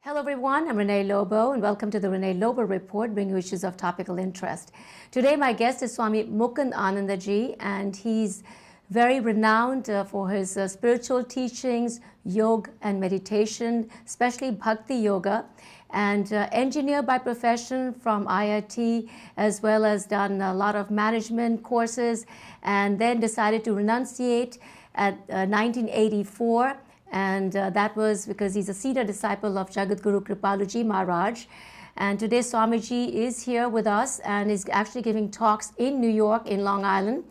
Hello everyone, I'm Renee Lobo and welcome to the Renee Lobo Report, bringing issues of topical interest. Today my guest is Swami Mukundananda Ji, and he's very renowned for his spiritual teachings, yoga and meditation, especially bhakti yoga, and engineer by profession from IIT, as well as done a lot of management courses, and then decided to renunciate at 1984. And that was because he's a senior disciple of Jagadguru Kripaluji Maharaj. And today Swamiji is here with us and is actually giving talks in New York, in Long Island,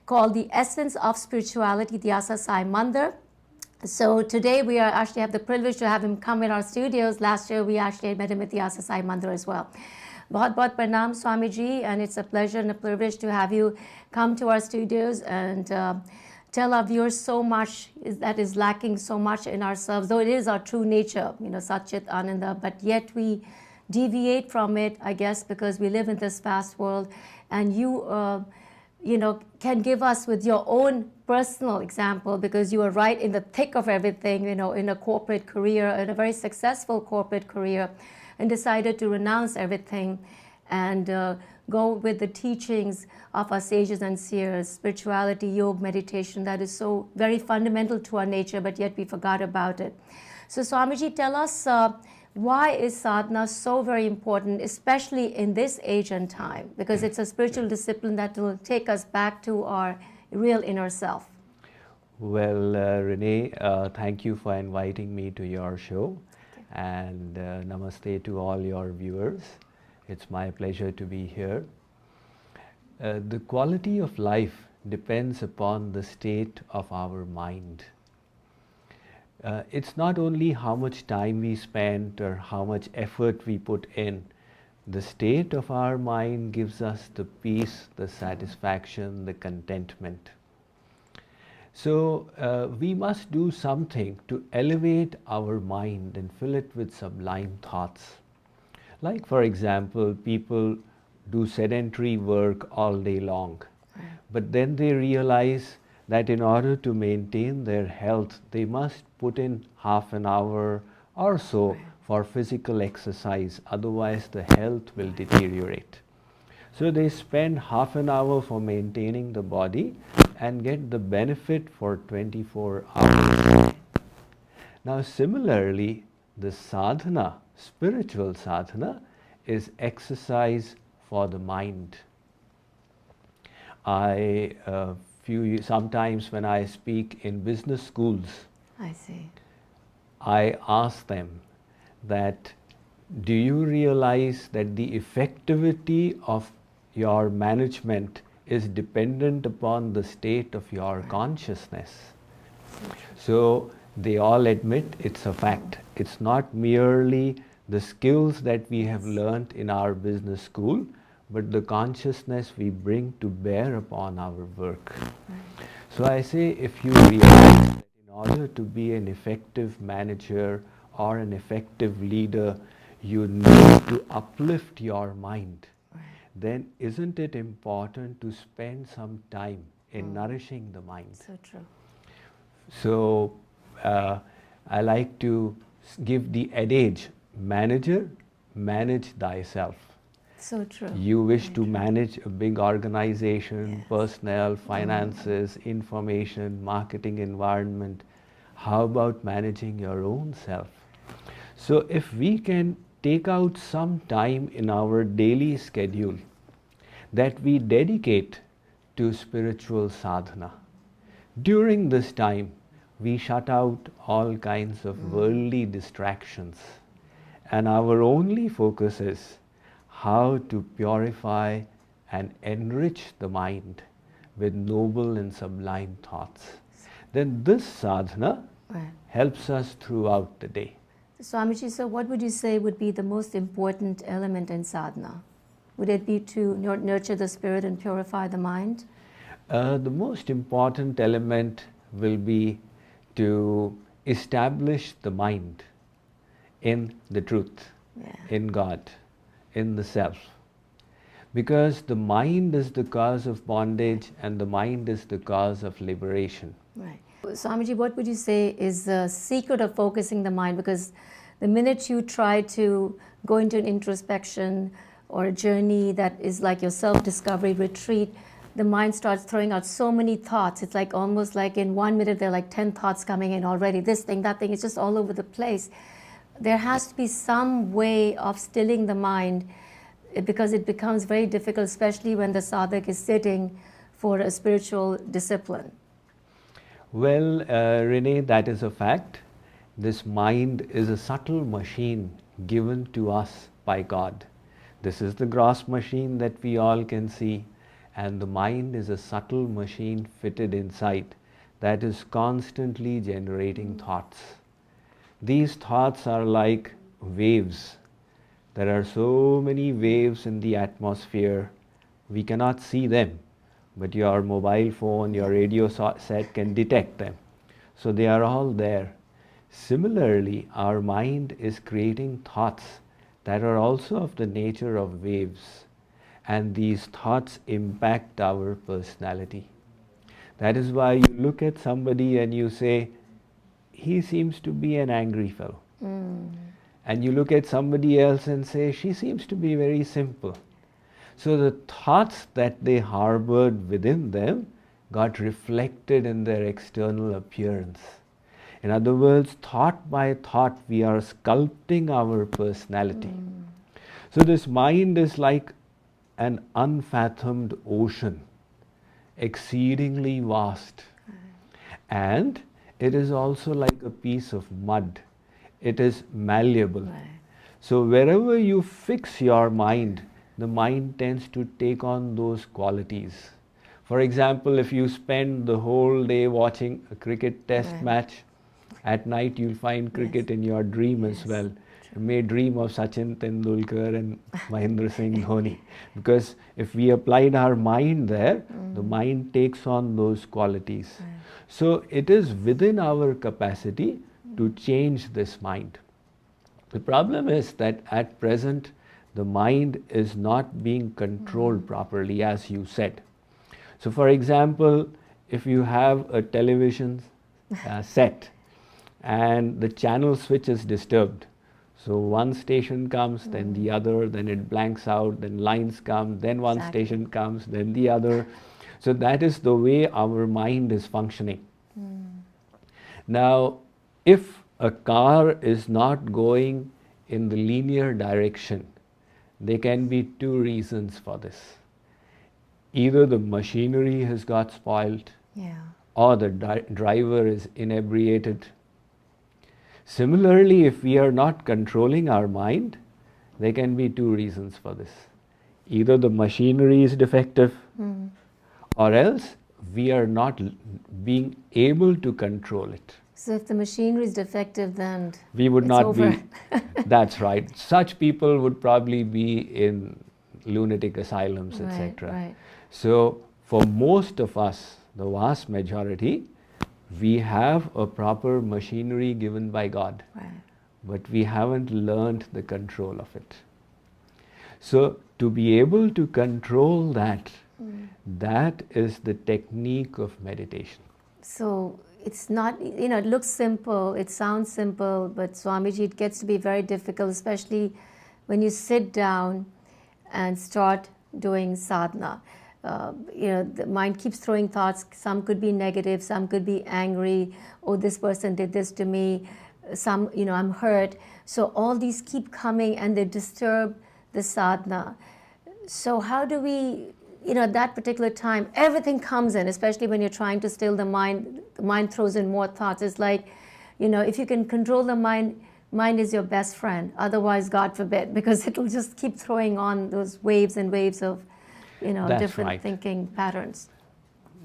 called The Essence of Spirituality, Dhyasa Sai Mandir. So today we actually have the privilege to have him come in our studios. Last year we actually met him at Dhyasa Sai Mandir as well. Bahut pranam Swamiji, and it's a pleasure and a privilege to have you come to our studios and tell our viewers so much that is lacking so much in ourselves, though it is our true nature, Satchit Ananda, but yet we deviate from it, I guess, because we live in this fast world. And you, can give us with your own personal example, because you are right in the thick of everything, in a corporate career, in a very successful corporate career, and decided to renounce everything and go with the teachings of our sages and seers, spirituality, yoga, meditation, that is so very fundamental to our nature, but yet we forgot about it. So Swamiji, tell us why is sadhana so very important, especially in this age and time, because it's a spiritual discipline that will take us back to our real inner self. Well, Renee, thank you for inviting me to your show, and namaste to all your viewers. It's my pleasure to be here. The quality of life depends upon the state of our mind. It's not only how much time we spend or how much effort we put in. The state of our mind gives us the peace, the satisfaction, the contentment. So we must do something to elevate our mind and fill it with sublime thoughts. Like, for example, people do sedentary work all day long, but then they realize that in order to maintain their health, they must put in half an hour or so for physical exercise, otherwise the health will deteriorate. So they spend half an hour for maintaining the body and get the benefit for 24 hours. Now similarly, the sadhana, spiritual sadhana, is exercise for the mind. Sometimes when I speak in business schools, I ask them that, do you realize that the effectivity of your management is dependent upon the state of your consciousness? So they all admit it's a fact. It's not merely the skills that we have learnt in our business school, but the consciousness we bring to bear upon our work. So I say, if you realize that in order to be an effective manager or an effective leader, you need to uplift your mind, then isn't it important to spend some time in nourishing the mind? So true. So I like to give the adage, manager, manage thyself. So true. You wish to manage a big organization, personnel, finances, information, marketing environment. How about managing your own self? So if we can take out some time in our daily schedule that we dedicate to spiritual sadhana, during this time we shut out all kinds of worldly distractions, and our only focus is how to purify and enrich the mind with noble and sublime thoughts. Then this sadhana helps us throughout the day. Swamiji, so what would you say would be the most important element in sadhana? Would it be to nurture the spirit and purify the mind? The most important element will be to establish the mind in the truth, in God, in the self. Because the mind is the cause of bondage and the mind is the cause of liberation. Right. Swamiji, what would you say is the secret of focusing the mind? Because The minute you try to go into an introspection or a journey that is like your self-discovery retreat, the mind starts throwing out so many thoughts. It's like almost like in 1 minute there are like 10 thoughts coming in already. This thing, that thing, it's just all over the place. There has to be some way of stilling the mind, because it becomes very difficult, especially when the sadhak is sitting for a spiritual discipline. Well, Renee, that is a fact. This mind is a subtle machine given to us by God. This is the gross machine that we all can see, and the mind is a subtle machine fitted inside that is constantly generating thoughts. These thoughts are like waves. There are so many waves in the atmosphere, we cannot see them, but your mobile phone, your radio set can detect them. So they are all there. Similarly, our mind is creating thoughts that are also of the nature of waves, and these thoughts impact our personality. That is why you look at somebody and you say, he seems to be an angry fellow. And you look at somebody else and say, she seems to be very simple. So the thoughts that they harbored within them got reflected in their external appearance. In other words, thought by thought, we are sculpting our personality. So this mind is like an unfathomed ocean, exceedingly vast. And it is also like a piece of mud. It is malleable. So wherever you fix your mind, the mind tends to take on those qualities. For example, if you spend the whole day watching a cricket test match, at night you'll find cricket in your dream as well. You may dream of Sachin Tendulkar and Mahendra Singh Dhoni. Because if we applied our mind there, the mind takes on those qualities. So it is within our capacity to change this mind. The problem is that at present, the mind is not being controlled properly, as you said. So for example, if you have a television set and the channel switch is disturbed, so one station comes, then the other, then it blanks out, then lines come, then one station comes, then the other. So that is the way our mind is functioning. Now, if a car is not going in the linear direction, there can be two reasons for this. Either the machinery has got spoiled, or the driver is inebriated. Similarly, if we are not controlling our mind, there can be two reasons for this. Either the machinery is defective, or else we are not being able to control it. So if the machinery is defective, then we would not over. be. That's right. Such people would probably be in lunatic asylums, etc. So for most of us, the vast majority, we have a proper machinery given by God, but we haven't learned the control of it. So to be able to control that, that is the technique of meditation. So it's not, it looks simple, it sounds simple, but Swamiji, it gets to be very difficult, especially when you sit down and start doing sadhana. The mind keeps throwing thoughts. Some could be negative, some could be angry. Oh, this person did this to me. Some, I'm hurt. So all these keep coming and they disturb the sadhana. So how do we, at that particular time, everything comes in, especially when you're trying to still the mind throws in more thoughts. It's like, if you can control the mind is your best friend. Otherwise, God forbid, because it'll just keep throwing on those waves and waves of different thinking patterns.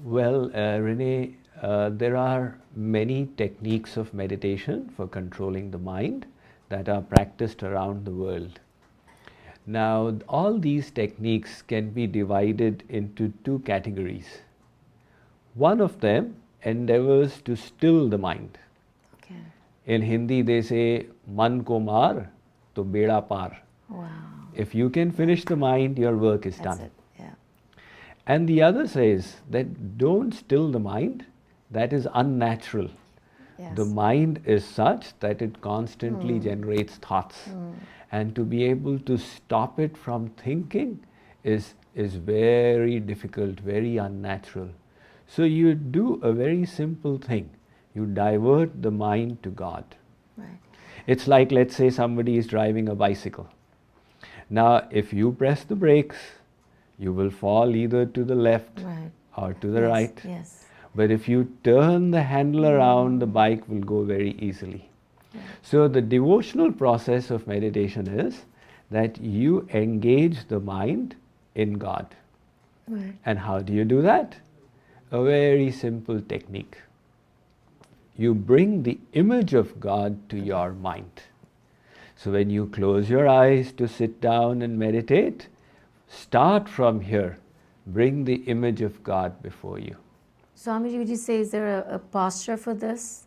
Well, Renee, there are many techniques of meditation for controlling the mind that are practiced around the world. Now, all these techniques can be divided into two categories. One of them endeavors to still the mind. Okay. In Hindi, they say, "Man ko maar, to beda par." Wow. If you can finish the mind, your work is done. That's it. Yeah. And the other says that don't still the mind, that is unnatural. Yes. The mind is such that it constantly generates thoughts. And to be able to stop it from thinking is very difficult, very unnatural. So you do a very simple thing. You divert the mind to God. Right. It's like, let's say somebody is driving a bicycle. Now, if you press the brakes, you will fall either to the left or to the right. Yes. But if you turn the handle around, the bike will go very easily. So the devotional process of meditation is that you engage the mind in God. Right. And how do you do that? A very simple technique. You bring the image of God to your mind. So when you close your eyes to sit down and meditate, start from here. Bring the image of God before you. Swamiji, would you say, is there a posture for this?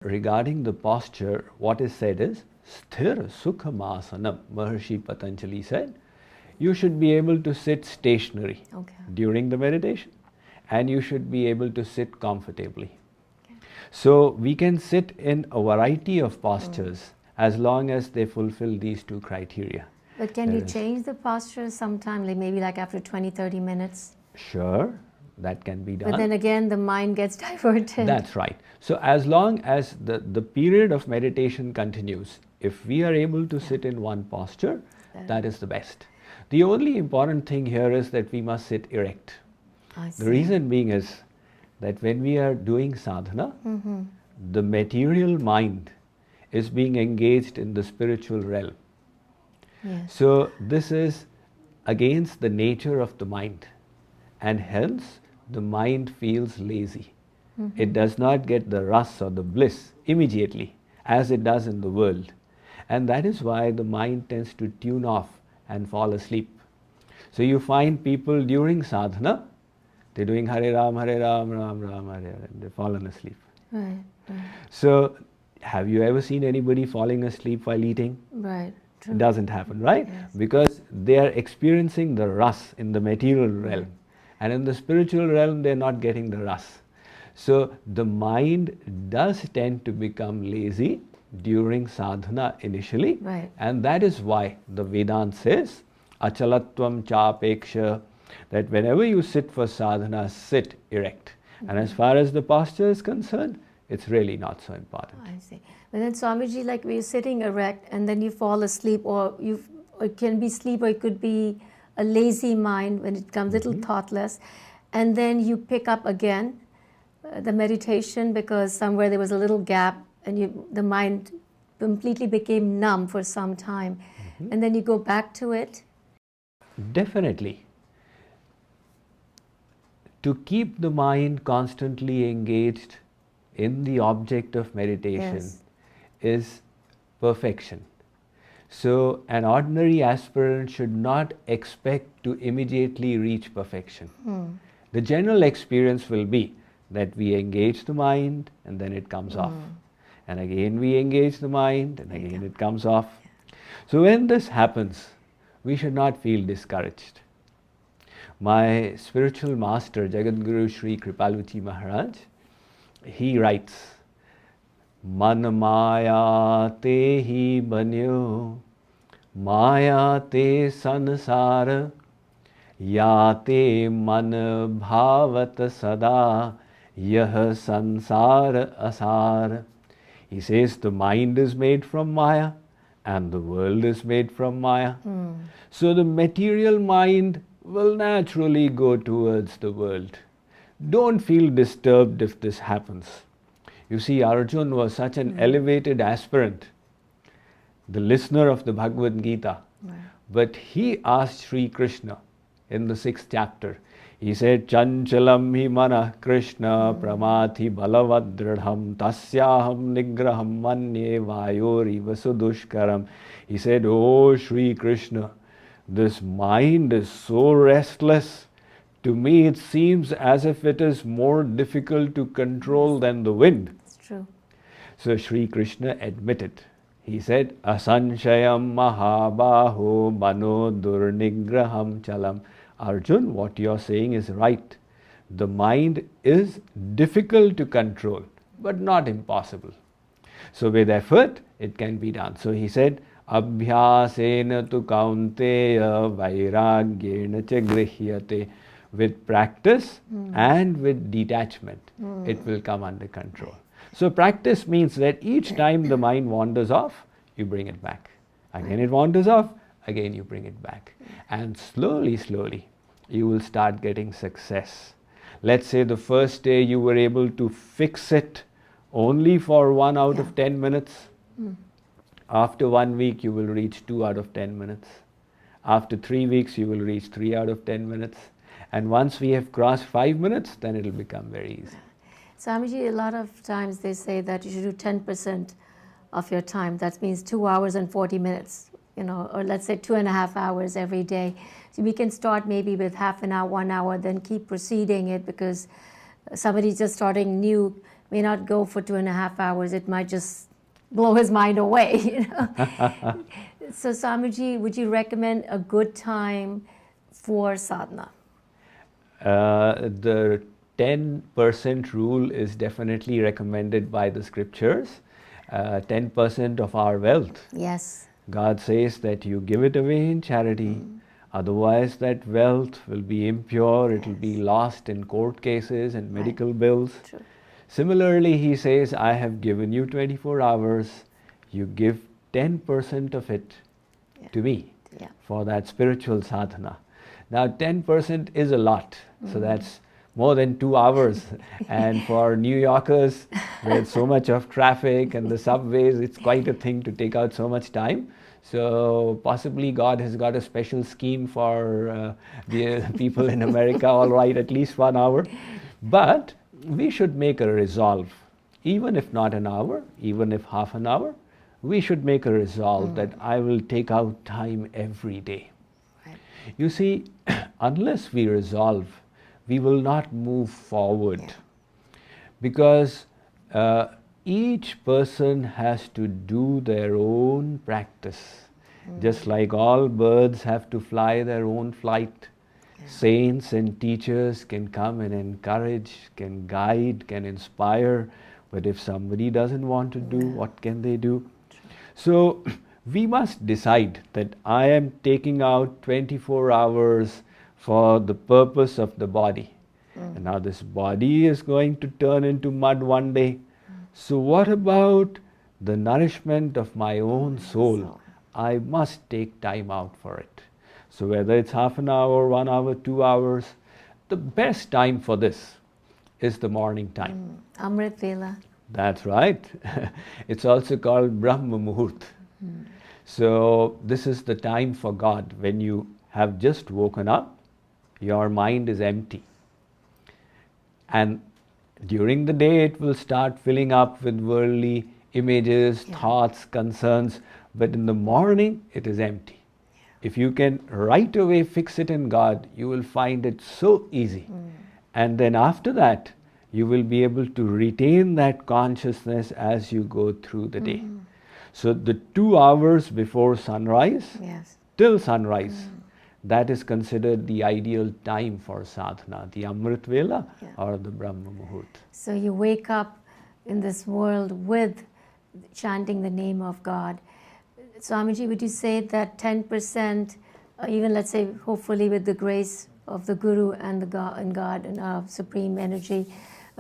Regarding the posture, what is said is, Sthira Sukhamasanam, Maharshi Patanjali said, you should be able to sit stationary during the meditation, and you should be able to sit comfortably. So we can sit in a variety of postures as long as they fulfill these two criteria. But can you change the posture sometime, like maybe like after 20-30 minutes? Sure, that can be done. But then again, the mind gets diverted. That's right. So as long as the period of meditation continues, if we are able to sit in one posture, that is the best. The only important thing here is that we must sit erect. The reason being is that when we are doing sadhana, the material mind is being engaged in the spiritual realm. Yes. So this is against the nature of the mind, and hence the mind feels lazy. It does not get the rasa or the bliss immediately as it does in the world, and that is why the mind tends to tune off and fall asleep. So you find people during sadhana, they're doing Hare Ram, Ram Ram, Hare Hare, and they've fallen asleep. Right. So have you ever seen anybody falling asleep while eating? Right. True. It doesn't happen, right? Yes. Because they are experiencing the ras in the material realm. And in the spiritual realm, they're not getting the ras. So the mind does tend to become lazy during sadhana initially. Right. And that is why the Vedanta says, achalatvam chapeksha, that whenever you sit for sadhana, sit erect. And as far as the posture is concerned, it's really not so important. I see. But then Swamiji, like when you're sitting erect and then you fall asleep, or it can be sleep, or it could be a lazy mind when it becomes a little thoughtless, and then you pick up again the meditation because somewhere there was a little gap and the mind completely became numb for some time, and then you go back to it. Definitely. To keep the mind constantly engaged in the object of meditation is perfection. So an ordinary aspirant should not expect to immediately reach perfection. The general experience will be that we engage the mind and then it comes off. And again we engage the mind and again it comes off. So when this happens, we should not feel discouraged. My spiritual master, Jagadguru Sri Kripaluji Maharaj, he writes, Man maya te hi banyo, maya te sansara, ya te man bhavat sada, yah sansara asar. He says the mind is made from maya and the world is made from maya. So the material mind will naturally go towards the world. Don't feel disturbed if this happens. You see, Arjun was such an elevated aspirant, the listener of the Bhagavad Gita. But he asked Sri Krishna in the 6th chapter, he said, Chanchalam hi mana Krishna pramathi balavadradham tasyaham nigraham manye vayori vasudushkaram. He said, oh Sri Krishna, this mind is so restless. To me it seems as if it is more difficult to control than the wind. It's true. So Sri Krishna admitted. He said, Asanshayam mahabaho mano durnigraham chalam. Arjun, what you are saying is right. The mind is difficult to control. but not impossible. So with effort, it can be done. So he said, Abhyasena tu kaunteya vairagyena cha grihyate. With practice and with detachment, it will come under control. So practice means that each time the mind wanders off, you bring it back. Again it wanders off, again you bring it back. And slowly, slowly, you will start getting success. Let's say the first day you were able to fix it only for 1 out of 10 minutes. After 1 week, you will reach 2 out of 10 minutes. After 3 weeks, you will reach 3 out of 10 minutes. And once we have crossed 5 minutes, then it will become very easy. Swamiji, a lot of times they say that you should do 10% of your time. That means 2 hours and 40 minutes, or let's say 2.5 hours every day. So we can start maybe with half an hour, 1 hour, then keep proceeding it, because somebody just starting new may not go for 2.5 hours. It might just blow his mind away. So Swamiji, would you recommend a good time for sadhana? The 10% rule is definitely recommended by the scriptures. 10% of our wealth. Yes. God says that you give it away in charity. Otherwise that wealth will be impure, it will be lost in court cases and medical bills. True. Similarly, he says, I have given you 24 hours, you give 10% of it to me for that spiritual sadhana. Now 10% is a lot, so that's more than 2 hours. And for New Yorkers, with so much of traffic and the subways, it's quite a thing to take out so much time. So possibly God has got a special scheme for the people in America, all right, at least 1 hour. But we should make a resolve, even if not an hour, even if half an hour, we should make a resolve that I will take out time every day. You see, unless we resolve, we will not move forward, because each person has to do their own practice. Just like all birds have to fly their own flight, saints and teachers can come and encourage, can guide, can inspire, but if somebody doesn't want to do, what can they do? So we must decide that I am taking out 24 hours for the purpose of the body. And now this body is going to turn into mud one day. So what about the nourishment of my own soul? I must take time out for it. So whether it's half an hour, 1 hour, 2 hours, the best time for this is the morning time. Amrit Vela. That's right. It's also called Brahma Muhurt. So this is the time for God. When you have just woken up, your mind is empty. And during the day it will start filling up with worldly images, thoughts, concerns. But in the morning it is empty. If you can right away fix it in God, you will find it so easy. And then after that, you will be able to retain that consciousness as you go through the day. So the 2 hours before sunrise till sunrise, that is considered the ideal time for sadhana, the Amrit Vela or the Brahma Muhurt. So you wake up in this world with chanting the name of God. Swamiji, would you say that 10%, even let's say hopefully with the grace of the Guru and the God and Supreme Energy,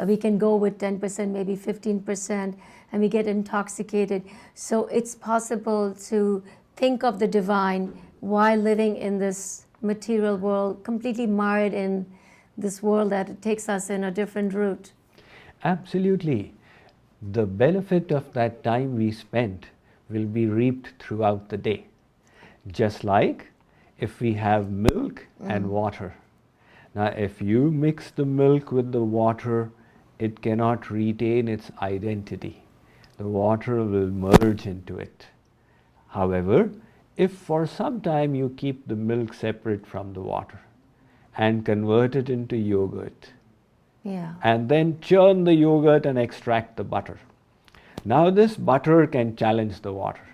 we can go with 10%, maybe 15%, and we get intoxicated. So it's possible to think of the divine while living in this material world, completely mired in this world that takes us in a different route. Absolutely. The benefit of that time we spent will be reaped throughout the day. Just like if we have milk and water. Now if you mix the milk with the water, it cannot retain its identity. The water will merge into it. However, if for some time you keep the milk separate from the water and convert it into yogurt, and then churn the yogurt and extract the butter. Now this butter can challenge the water.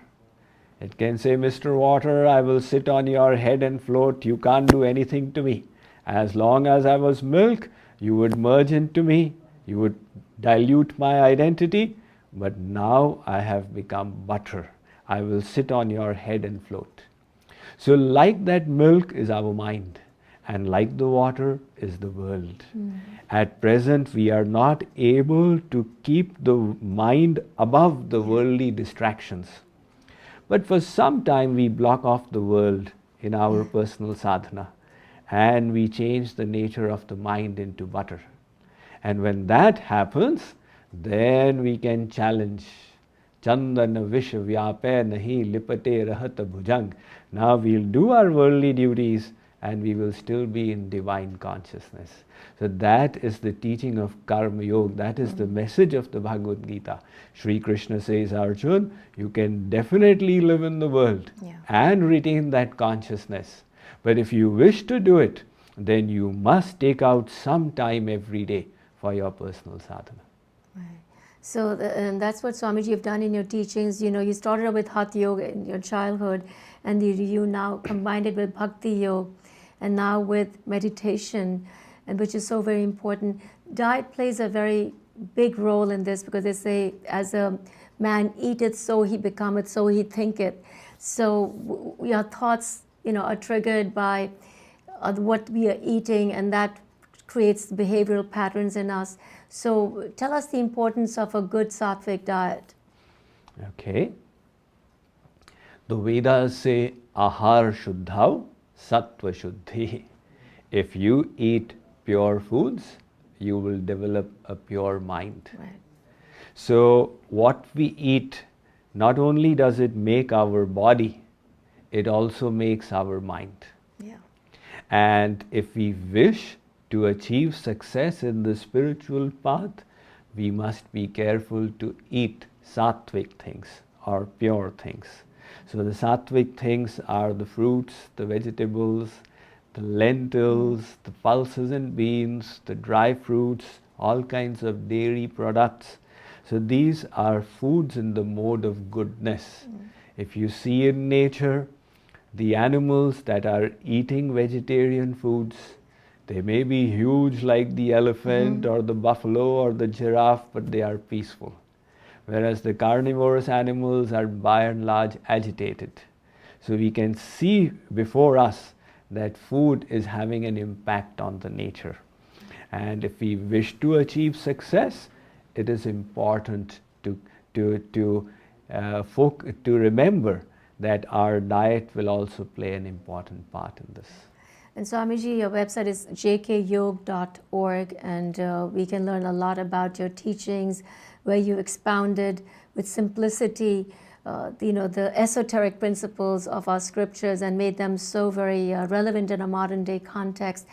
It can say, Mr. Water, I will sit on your head and float. You can't do anything to me. As long as I was milk, you would merge into me. You would dilute my identity, but now I have become butter. I will sit on your head and float. So like that milk is our mind, and like the water is the world. At present, we are not able to keep the mind above the worldly distractions. But for some time, we block off the world in our personal sadhana, and we change the nature of the mind into butter. And when that happens, then we can challenge. Chandana visha vyape nahi lipate rahata bhujang. Now we'll do our worldly duties and we will still be in divine consciousness. So that is the teaching of Karma Yoga. That is the message of the Bhagavad Gita. Sri Krishna says, Arjun, you can definitely live in the world and retain that consciousness. But if you wish to do it, then you must take out some time every day for your personal sadhana. Right. So and that's what Swamiji you've done in your teachings. You know, you started out with Hatha Yoga in your childhood, and you now combined it with Bhakti Yoga, and now with meditation, and which is so very important. Diet plays a very big role in this, because they say, as a man eateth, so he becometh, so he thinketh. So your thoughts, you know, are triggered by what we are eating, and that creates behavioral patterns in us. So tell us the importance of a good sattvic diet. Okay. The Vedas say, Ahar Shuddhav Sattva Shuddhi. If you eat pure foods, you will develop a pure mind. Right. So what we eat, not only does it make our body, it also makes our mind. Yeah. And if we wish to achieve success in the spiritual path, we must be careful to eat sattvic things or pure things. So the sattvic things are the fruits, the vegetables, the lentils, the pulses and beans, the dry fruits, all kinds of dairy products. So these are foods in the mode of goodness. If you see in nature, the animals that are eating vegetarian foods, they may be huge like the elephant or the buffalo or the giraffe, but they are peaceful. Whereas the carnivorous animals are by and large agitated. So we can see before us that food is having an impact on the nature. And if we wish to achieve success, it is important to remember that our diet will also play an important part in this. And Swamiji, your website is JKYog.org, and we can learn a lot about your teachings, where you expounded with simplicity, the esoteric principles of our scriptures, and made them so very relevant in a modern day context.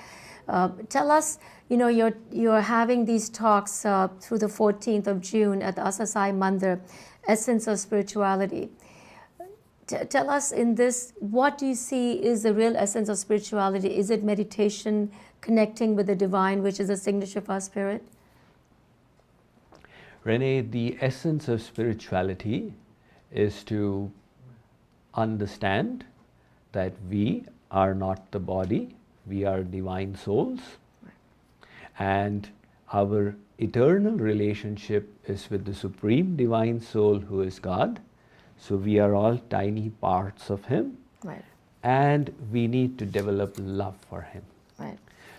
Tell us, you're having these talks through the 14th of June at the Asasai Mandir, Essence of Spirituality. Tell us in this, what do you see is the real essence of spirituality? Is it meditation, connecting with the divine, which is a signature of our spirit? Renee, the essence of spirituality is to understand that we are not the body, we are divine souls, and our eternal relationship is with the Supreme Divine Soul, who is God. So we are all tiny parts of Him, right, and we need to develop love for Him. Right.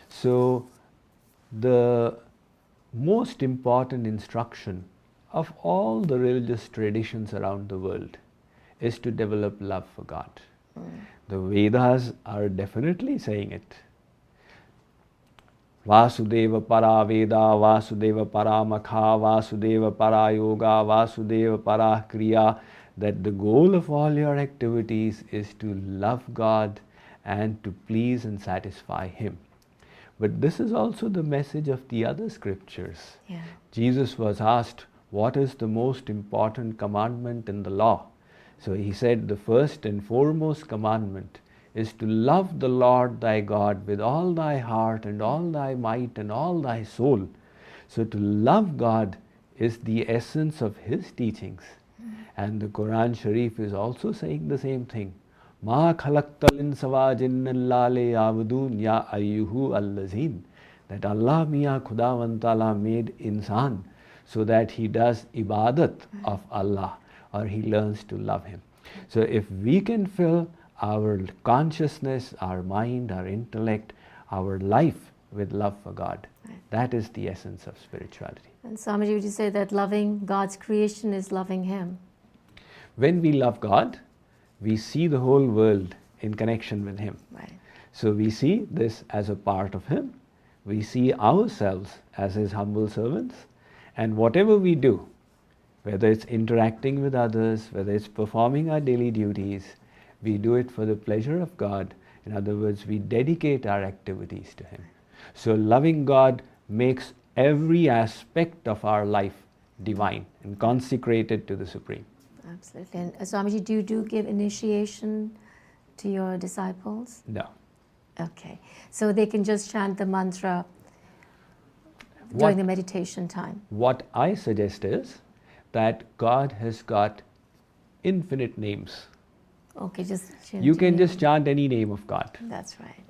So the most important instruction of all the religious traditions around the world is to develop love for God. The Vedas are definitely saying it. Vasudeva para Veda, Vasudeva para Makha, Vasudeva para Yoga, Vasudeva para Kriya, that the goal of all your activities is to love God and to please and satisfy Him. But this is also the message of the other scriptures. Yeah. Jesus was asked, what is the most important commandment in the law? So He said, the first and foremost commandment is to love the Lord thy God with all thy heart and all thy might and all thy soul. So to love God is the essence of His teachings. And the Quran Sharif is also saying the same thing. Ma khalaqtal insa wa jinna illa liya'budun ya ayyuhu allazin. that Allah Miya Khudawan Ta'ala made insan so that he does ibadat of Allah, or he learns to love him. So if we can fill our consciousness, our mind, our intellect, our life with love for God, that is the essence of spirituality. And Swamiji, would you say that loving God's creation is loving Him? When we love God, we see the whole world in connection with Him. Right. So we see this as a part of Him. We see ourselves as His humble servants. And whatever we do, whether it's interacting with others, whether it's performing our daily duties, we do it for the pleasure of God. In other words, we dedicate our activities to Him. So loving God makes every aspect of our life divine and consecrated to the Supreme. Absolutely. And Swamiji, do you give initiation to your disciples? No. Okay. So they can just chant the mantra during the meditation time? What I suggest is that God has got infinite names. Okay, just chant. You can just chant any name of God. That's right.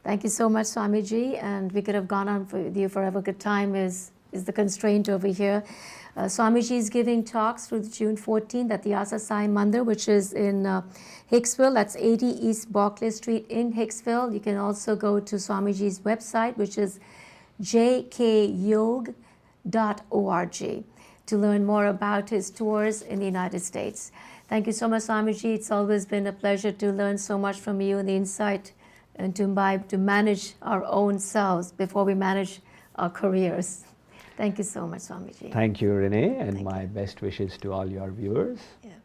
Thank you so much, Swami G. And we could have gone on with you forever. Good time is the constraint over here. Swamiji is giving talks through June 14th at the Asa Sai Mandir, which is in Hicksville. That's 80 East Barclay Street in Hicksville. You can also go to Swamiji's website, which is JKYog.org, to learn more about his tours in the United States. Thank you so much, Swamiji. It's always been a pleasure to learn so much from you and the insight and to imbibe, to manage our own selves before we manage our careers. Thank you so much, Swamiji. Thank you, Renee, and my best wishes to all your viewers. Yeah.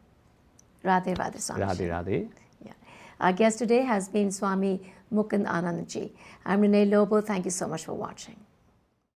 Radhe Radhe, Swamiji. Radhe Radhe. Yeah. Our guest today has been Swami Mukundananda Ji. I'm Renee Lobo. Thank you so much for watching.